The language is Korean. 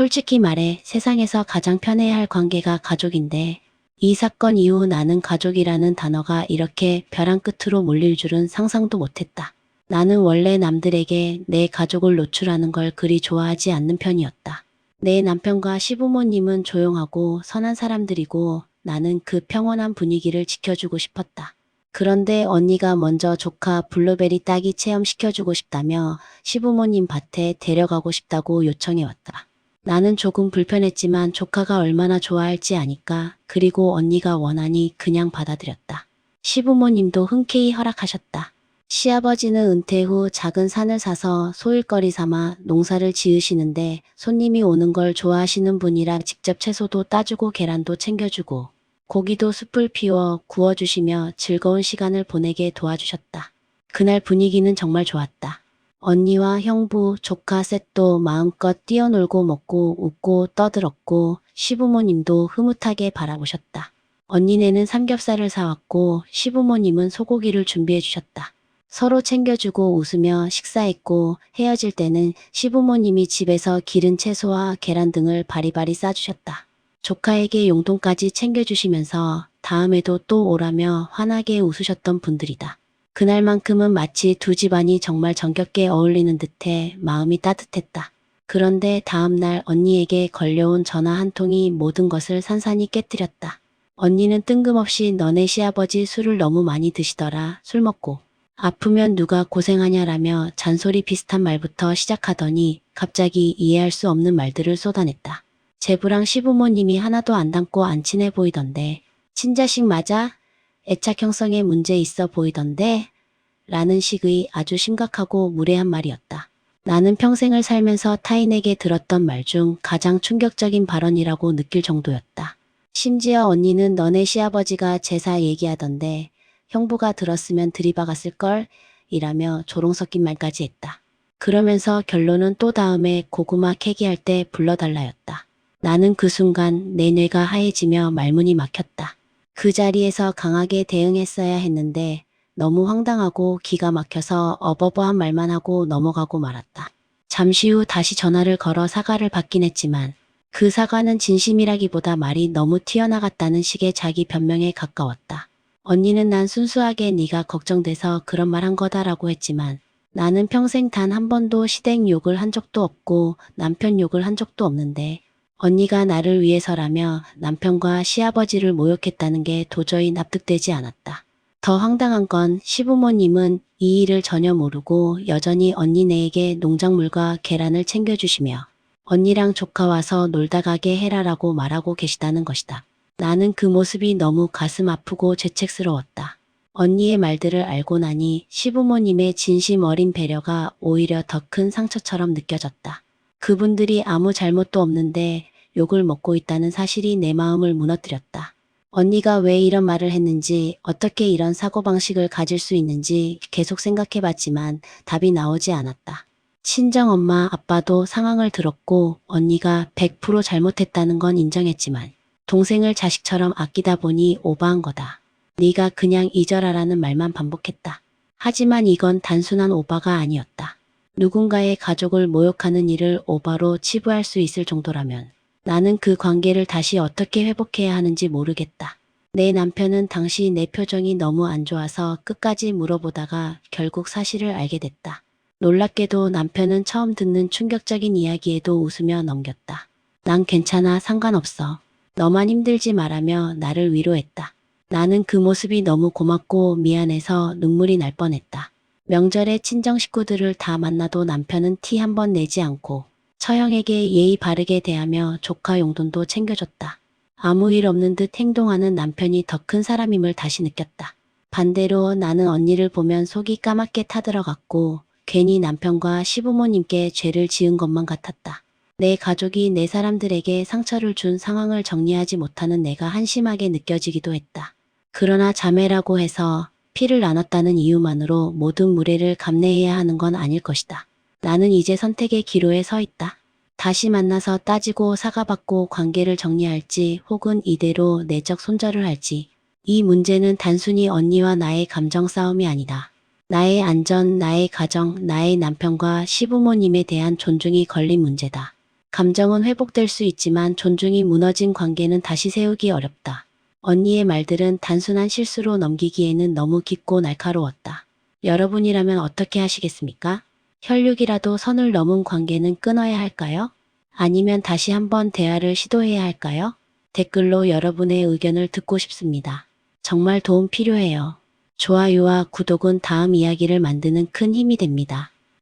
솔직히 말해 세상에서 가장 편해야 할 관계가 가족인데 이 사건 이후 나는 가족이라는 단어가 이렇게 벼랑 끝으로 몰릴 줄은 상상도 못했다. 나는 원래 남들에게 내 가족을 노출하는 걸 그리 좋아하지 않는 편이었다. 내 남편과 시부모님은 조용하고 선한 사람들이고 나는 그 평온한 분위기를 지켜주고 싶었다. 그런데 언니가 먼저 조카 블루베리 따기 체험시켜주고 싶다며 시부모님 밭에 데려가고 싶다고 요청해왔다. 나는 조금 불편했지만 조카가 얼마나 좋아할지 아니까 그리고 언니가 원하니 그냥 받아들였다. 시부모님도 흔쾌히 허락하셨다. 시아버지는 은퇴 후 작은 산을 사서 소일거리 삼아 농사를 지으시는데 손님이 오는 걸 좋아하시는 분이라 직접 채소도 따주고 계란도 챙겨주고 고기도 숯불 피워 구워주시며 즐거운 시간을 보내게 도와주셨다. 그날 분위기는 정말 좋았다. 언니와 형부, 조카 셋도 마음껏 뛰어놀고 먹고 웃고 떠들었고 시부모님도 흐뭇하게 바라보셨다. 언니네는 삼겹살을 사왔고 시부모님은 소고기를 준비해 주셨다. 서로 챙겨주고 웃으며 식사했고 헤어질 때는 시부모님이 집에서 기른 채소와 계란 등을 바리바리 싸주셨다. 조카에게 용돈까지 챙겨주시면서 다음에도 또 오라며 환하게 웃으셨던 분들이다. 그날만큼은 마치 두 집안이 정말 정겹게 어울리는 듯해 마음이 따뜻했다. 그런데 다음날 언니에게 걸려온 전화 한 통이 모든 것을 산산이 깨뜨렸다. 언니는 뜬금없이 너네 시아버지 술을 너무 많이 드시더라. 술 먹고 아프면 누가 고생하냐라며 잔소리 비슷한 말부터 시작하더니 갑자기 이해할 수 없는 말들을 쏟아냈다. 제부랑 시부모님이 하나도 안 닮고 안 친해 보이던데 친자식 맞아? 애착 형성에 문제 있어 보이던데? 라는 식의 아주 심각하고 무례한 말이었다. 나는 평생을 살면서 타인에게 들었던 말 중 가장 충격적인 발언이라고 느낄 정도였다. 심지어 언니는 너네 시아버지가 제사 얘기하던데 형부가 들었으면 들이박았을걸? 이라며 조롱 섞인 말까지 했다. 그러면서 결론은 또 다음에 고구마 캐기 할 때 불러달라였다. 나는 그 순간 내 뇌가 하얘지며 말문이 막혔다. 그 자리에서 강하게 대응했어야 했는데 너무 황당하고 기가 막혀서 어버버한 말만 하고 넘어가고 말았다. 잠시 후 다시 전화를 걸어 사과를 받긴 했지만 그 사과는 진심이라기보다 말이 너무 튀어나갔다는 식의 자기 변명에 가까웠다. 언니는 난 순수하게 네가 걱정돼서 그런 말 한 거다라고 했지만 나는 평생 단 한 번도 시댁 욕을 한 적도 없고 남편 욕을 한 적도 없는데 언니가 나를 위해서라며 남편과 시아버지를 모욕했다는 게 도저히 납득되지 않았다. 더 황당한 건 시부모님은 이 일을 전혀 모르고 여전히 언니네에게 농작물과 계란을 챙겨주시며 언니랑 조카 와서 놀다 가게 해라라고 말하고 계시다는 것이다. 나는 그 모습이 너무 가슴 아프고 죄책스러웠다. 언니의 말들을 알고 나니 시부모님의 진심 어린 배려가 오히려 더 큰 상처처럼 느껴졌다. 그분들이 아무 잘못도 없는데 욕을 먹고 있다는 사실이 내 마음을 무너뜨렸다. 언니가 왜 이런 말을 했는지, 어떻게 이런 사고방식을 가질 수 있는지 계속 생각해봤지만 답이 나오지 않았다. 친정엄마, 아빠도 상황을 들었고 언니가 100% 잘못했다는 건 인정했지만 동생을 자식처럼 아끼다 보니 오버한 거다. 네가 그냥 잊어라라는 말만 반복했다. 하지만 이건 단순한 오바가 아니었다. 누군가의 가족을 모욕하는 일을 오바로 치부할 수 있을 정도라면 나는 그 관계를 다시 어떻게 회복해야 하는지 모르겠다. 내 남편은 당시 내 표정이 너무 안 좋아서 끝까지 물어보다가 결국 사실을 알게 됐다. 놀랍게도 남편은 처음 듣는 충격적인 이야기에도 웃으며 넘겼다. 난 괜찮아, 상관없어. 너만 힘들지 말라며 나를 위로했다. 나는 그 모습이 너무 고맙고 미안해서 눈물이 날 뻔했다. 명절에 친정 식구들을 다 만나도 남편은 티 한 번 내지 않고 처형에게 예의 바르게 대하며 조카 용돈도 챙겨줬다. 아무 일 없는 듯 행동하는 남편이 더 큰 사람임을 다시 느꼈다. 반대로 나는 언니를 보면 속이 까맣게 타들어갔고 괜히 남편과 시부모님께 죄를 지은 것만 같았다. 내 가족이 내 사람들에게 상처를 준 상황을 정리하지 못하는 내가 한심하게 느껴지기도 했다. 그러나 자매라고 해서 피를 나눴다는 이유만으로 모든 무례를 감내해야 하는 건 아닐 것이다. 나는 이제 선택의 기로에 서 있다. 다시 만나서 따지고 사과받고 관계를 정리할지 혹은 이대로 내적 손절을 할지. 이 문제는 단순히 언니와 나의 감정 싸움이 아니다. 나의 안전, 나의 가정, 나의 남편과 시부모님에 대한 존중이 걸린 문제다. 감정은 회복될 수 있지만 존중이 무너진 관계는 다시 세우기 어렵다. 언니의 말들은 단순한 실수로 넘기기에는 너무 깊고 날카로웠다. 여러분이라면 어떻게 하시겠습니까? 혈육이라도 선을 넘은 관계는 끊어야 할까요? 아니면 다시 한번 대화를 시도해야 할까요? 댓글로 여러분의 의견을 듣고 싶습니다. 정말 도움 필요해요. 좋아요와 구독은 다음 이야기를 만드는 큰 힘이 됩니다.